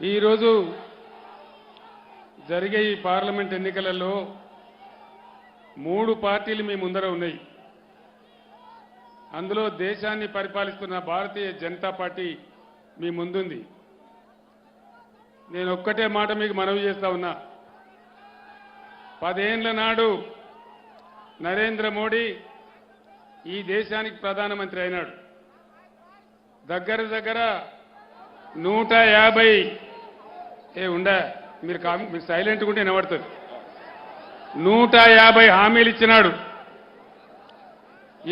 ఈరోజు జరిగే ఈ పార్లమెంట్ ఎన్నికలలో 3 పార్టీలు మీ ముందర ఉన్నాయి. అందులో దేశాన్ని పరిపాలిస్తున్న భారతీయ జనతా పార్టీ మీ ముందుంది. నేను ఒక్కటే మాట మీకు మనవి చేస్తా ఉన్నా. 10 ఏళ్ల నాడు నరేంద్ర మోడీ ఈ దేశానికి ప్రధానమంత్రి అయినాడు. దగ్గర 150 మీరు సైలెంట్గా ఉంటే వినబడుతుంది. 150 హామీలు ఇచ్చినాడు.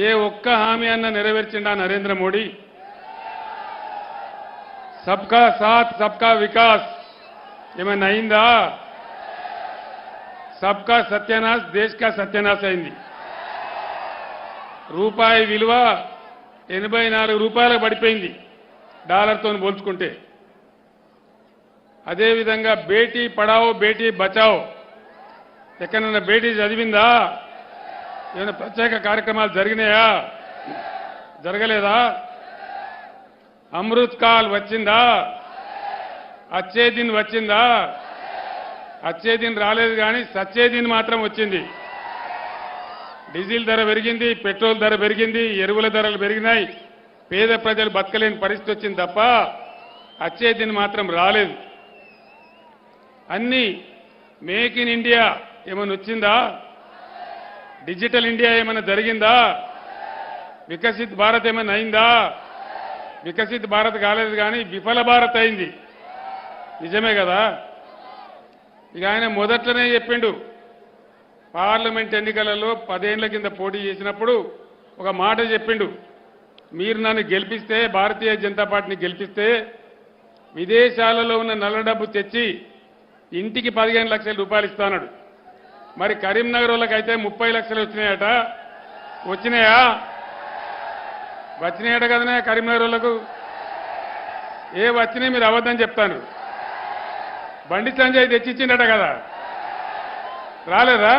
ఏ ఒక్క హామీ అన్న నెరవేర్చిండా నరేంద్ర మోడీ? సబ్కా సాత్ సబ్కా వికాస్ ఏమైనా అయిందా? సబ్కా సత్యనాశ్ దేశ్ కా సత్యనాశ్ అయింది. రూపాయి విలువ 84 రూపాయలకు పడిపోయింది డాలర్తో పోల్చుకుంటే. అదేవిధంగా బేటీ పడావో బేటీ బచావో ఎక్కడన్నా బేటీ చదివిందా? ఏమైనా ప్రత్యేక కార్యక్రమాలు జరిగినాయా? జరగలేదా? అమృత్ కాల్ వచ్చిందా? అచ్చే దిన్ వచ్చిందా? అచ్చే దిన్ రాలేదు కానీ సచ్చే దిన్ మాత్రం వచ్చింది. డీజిల్ ధర పెరిగింది, పెట్రోల్ ధర పెరిగింది, ఎరువుల ధరలు పెరిగినాయి. పేద ప్రజలు బతకలేని పరిస్థితి వచ్చింది తప్ప అచ్చే దిన్ మాత్రం రాలేదు. అన్ని మేక్ ఇన్ ఇండియా ఏమైనా వచ్చిందా? డిజిటల్ ఇండియా ఏమైనా జరిగిందా? వికసిత్ భారత్ ఏమైనా అయిందా? వికసిత్ భారత్ కాలేదు కానీ విఫల భారత్ అయింది. నిజమే కదా? ఇక ఆయన మొదట్లోనే చెప్పిండు. పార్లమెంట్ ఎన్నికలలో 10 ఏళ్ల కింద పోటీ చేసినప్పుడు ఒక మాట చెప్పిండు. మీరు నన్ను గెలిపిస్తే, భారతీయ జనతా పార్టీని గెలిపిస్తే విదేశాలలో ఉన్న నల్ల డబ్బు తెచ్చి ఇంటికి 15 లక్షల రూపాయలు ఇస్తానడు. మరి కరీంనగర్ వాళ్ళకైతే 30 లక్షలు వచ్చినాయట. వచ్చినాయా? వచ్చినాయట కదనే కరీంనగర్ వాళ్ళకు. ఏ వచ్చినాయి మీరు అబద్ధం చెప్తాను. బండి సంజయ్ తెచ్చిచ్చిండట కదా, రాలేదా?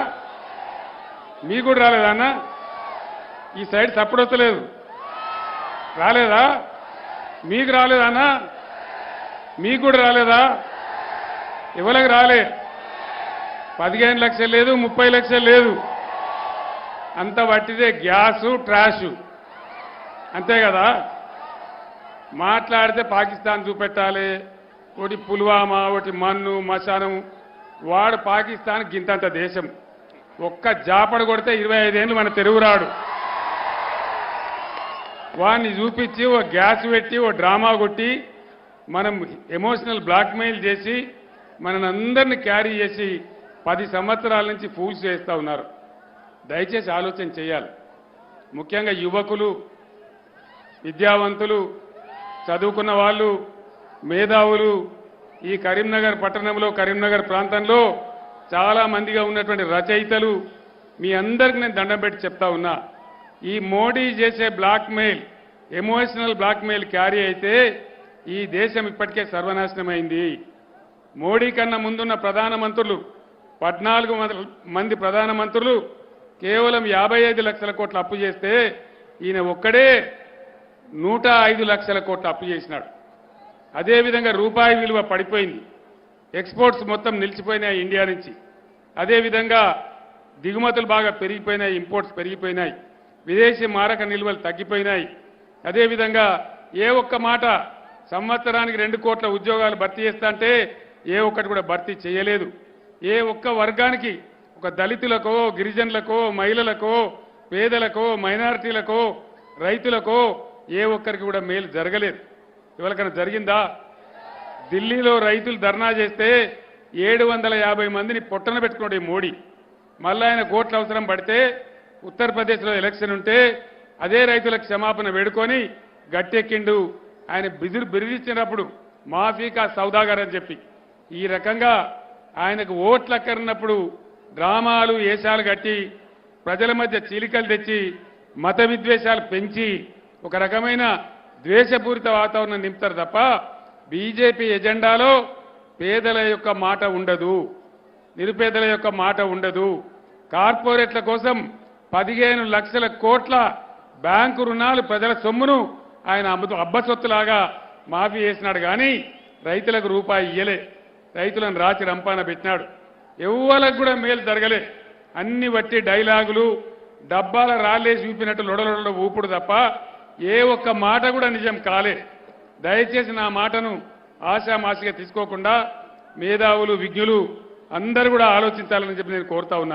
మీకు కూడా రాలేదా అన్న? ఈ సైడ్ సప్పుడు వస్తలేదు. రాలేదా? మీకు రాలేదా అన్న? మీకు కూడా రాలేదా? ఎవరికి రాలే. 15 లక్షలు లేదు, 30 లక్షలు లేదు. అంత పట్టిదే గ్యాసు ట్రాషు, అంతే కదా? మాట్లాడితే పాకిస్తాన్ చూపెట్టాలి. ఒకటి పుల్వామా, ఒకటి మన్ను మశానం. వాడు పాకిస్తాన్ గింతంత దేశం. ఒక్క జాపడ కొడితే 25 ఏళ్ళు మన తెలుగు రాడు. వాడిని చూపించి ఓ గ్యాస్ పెట్టి ఓ డ్రామా కొట్టి మనం ఎమోషనల్ బ్లాక్మెయిల్ చేసి మనని అందరినీ క్యారీ చేసి 10 సంవత్సరాల నుంచి ఫూల్స్ చేస్తూ ఉన్నారు. దయచేసి ఆలోచన చేయాలి. ముఖ్యంగా యువకులు, విద్యావంతులు, చదువుకున్న వాళ్ళు, మేధావులు ఈ కరీంనగర్ పట్టణంలో, కరీంనగర్ ప్రాంతంలో చాలా మందిగా ఉన్నటువంటి రచయితలు, మీ అందరికి నేను దండం పెట్టి చెప్తా ఉన్నా. ఈ మోడీ చేసే బ్లాక్మెయిల్, ఎమోషనల్ బ్లాక్మెయిల్ క్యారీ అయితే ఈ దేశం ఇప్పటికే సర్వనాశనమైంది. మోడీ కన్నా ముందున్న ప్రధానమంత్రులు 14 మంది ప్రధానమంత్రులు కేవలం 55 లక్షల కోట్ల అప్పు చేస్తే ఈయన ఒక్కడే 105 లక్షల కోట్ల అప్పు చేసినాడు. అదేవిధంగా రూపాయి విలువ పడిపోయింది. ఎక్స్పోర్ట్స్ మొత్తం నిలిచిపోయినాయి ఇండియా నుంచి. అదేవిధంగా దిగుమతులు బాగా పెరిగిపోయినాయి, ఇంపోర్ట్స్ పెరిగిపోయినాయి, విదేశీ మారక నిల్వలు తగ్గిపోయినాయి. అదేవిధంగా ఏ ఒక్క మాట సంవత్సరానికి 2 కోట్ల ఉద్యోగాలు భర్తీ చేస్తా అంటే ఏ ఒక్కటి కూడా భర్తీ చేయలేదు. ఏ ఒక్క వర్గానికి, ఒక దళితులకో, గిరిజనులకో, మహిళలకో, పేదలకో, మైనారిటీలకో, రైతులకో ఏ ఒక్కరికి కూడా మేలు జరగలేదు. ఎవరికైనా జరిగిందా? ఢిల్లీలో రైతులు ధర్నా చేస్తే 750 మందిని పొట్టన పెట్టుకున్నాడు ఈ మోడీ. మళ్ళీ ఆయన కోట్ల అవసరం పడితే ఉత్తరప్రదేశ్లో ఎలక్షన్ ఉంటే అదే రైతులకు క్షమాపణ వేడుకొని గట్టెక్కిండు. ఆయన బిరిచినప్పుడు మాఫీకా సౌదాగర్ అని చెప్పి ఈ రకంగా ఆయనకు ఓట్లు అక్కరినప్పుడు డ్రామాలు, ఏషాలు కట్టి ప్రజల మధ్య చీలికలు తెచ్చి మత విద్వేషాలు పెంచి ఒక రకమైన ద్వేషపూరిత వాతావరణం నింపుతారు తప్ప బీజేపీ ఎజెండాలో పేదల యొక్క మాట ఉండదు, నిరుపేదల యొక్క మాట ఉండదు. కార్పొరేట్ల కోసం 15 లక్షల కోట్ల బ్యాంకు రుణాలు ప్రజల సొమ్మును ఆయన అబ్బసొత్తులాగా మాఫీ చేసినాడు. కానీ రైతులకు రూపాయి ఇయ్యలే, రైతులను రాచి రంపాన పెట్టినాడు. ఎవ్వలకు కూడా మేలు జరగలే. అన్ని వట్టి డైలాగులు, డబ్బాల రాళ్ళేసి చూపినట్టు లొడలొడ ఊపుడు తప్ప ఏ ఒక్క మాట కూడా నిజం కాలే. దయచేసి నా మాటను ఆశామాసిగా తీసుకోకుండా మేధావులు, విజ్ఞులు అందరూ కూడా ఆలోచించాలని చెప్పి నేను కోరుతా ఉన్నా.